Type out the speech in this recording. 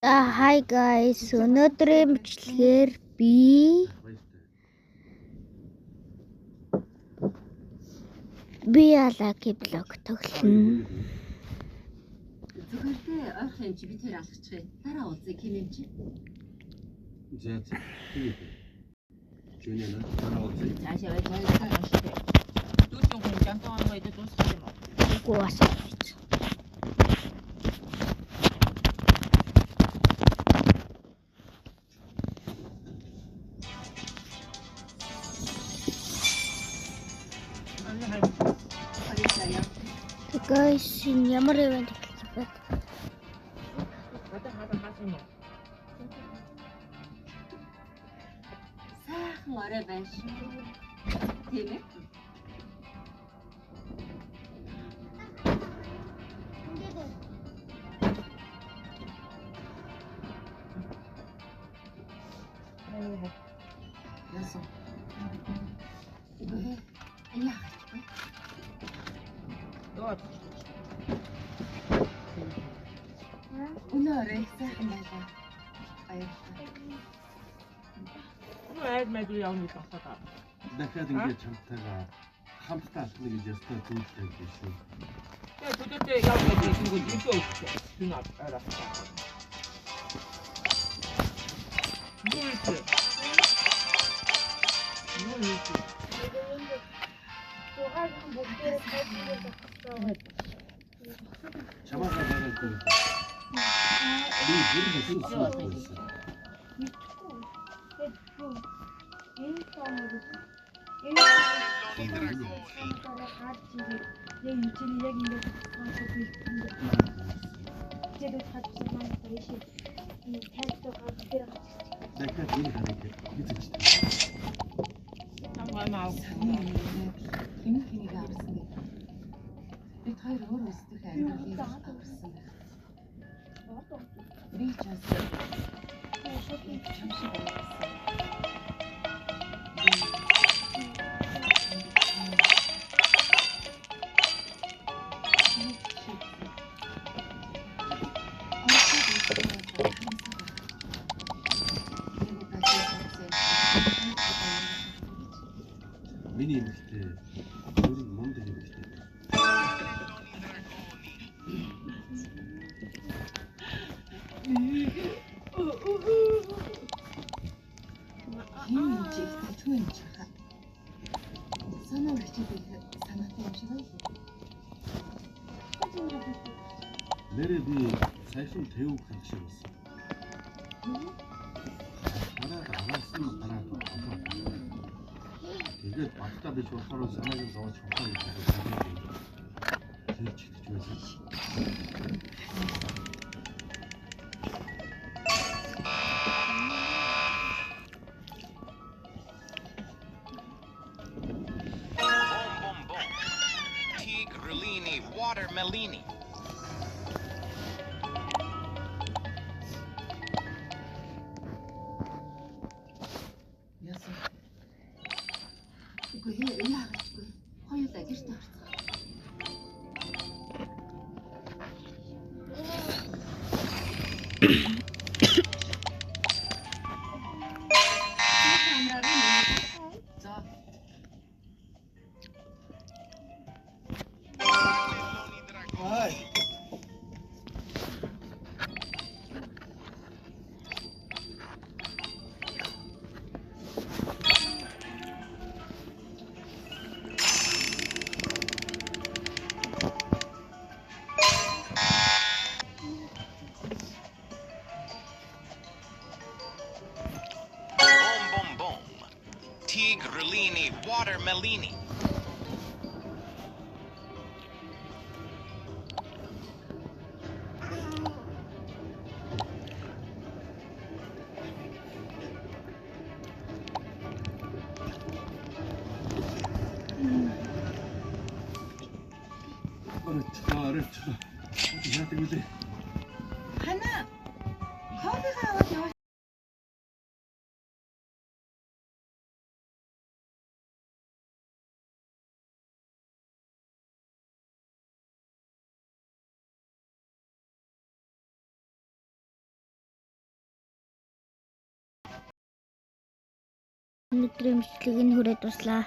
Hi guys, өнөөдрийн бичлэгээр би Алаки блог тоглоно. Зүгээр дээ ойрхон юм чи би тэр алгачих юм. Дараа уулзъя хэмээн чи. За. Жинэ на дараа уулзъя. Цаашаа байж байгаа. Дүүтэн хүн жантан орно гэдэг дуусчих юм уу? Үгүй басаа. Guys, ямар event хийх вэ? Сайхан орой байна шүү. Тийм ээ. Яасан. Яах вэ? Доод. Өнөөрэй сайхан байлаа. Баярлалаа. Айд мэдүү явна гэж байна. Дахиад ингэж хамтаага хамтдаа алхна гэж ястаа зүйлтэй биш шүү. Тэгээ төдөөтэй явна гэж ингүүл өвчөө өгч. Түн араа. Чамаа байгаагүй. Би бүр хэсэг. Энийг авсан. Бид хоёр өөр өсдөх амьдралыг авсан байх. Би ч бас чамшиг байсан. Миний эмэгтэй өөр мундаг эмэгтэй. Хин чи түүн чаха. Санаа өчигдөө санаатай юм шиг байлаа. Нэрээ би сайхан тэвүү хах шиг болсон. Тэгээд багтаа биш болохоор санааг нь зовж хохоо гэж хэлж идэж байсан. Tigrellini watermelini. Яасан. Үгүй яагаад хоёулаа гэрт орсон. Tigrellini watermelini. Арчла. Яадаг үлээ. Хана. Кофегаа аваад яваа. Өнөөдрийн бичлэгийг нь хүрээд дуслаа.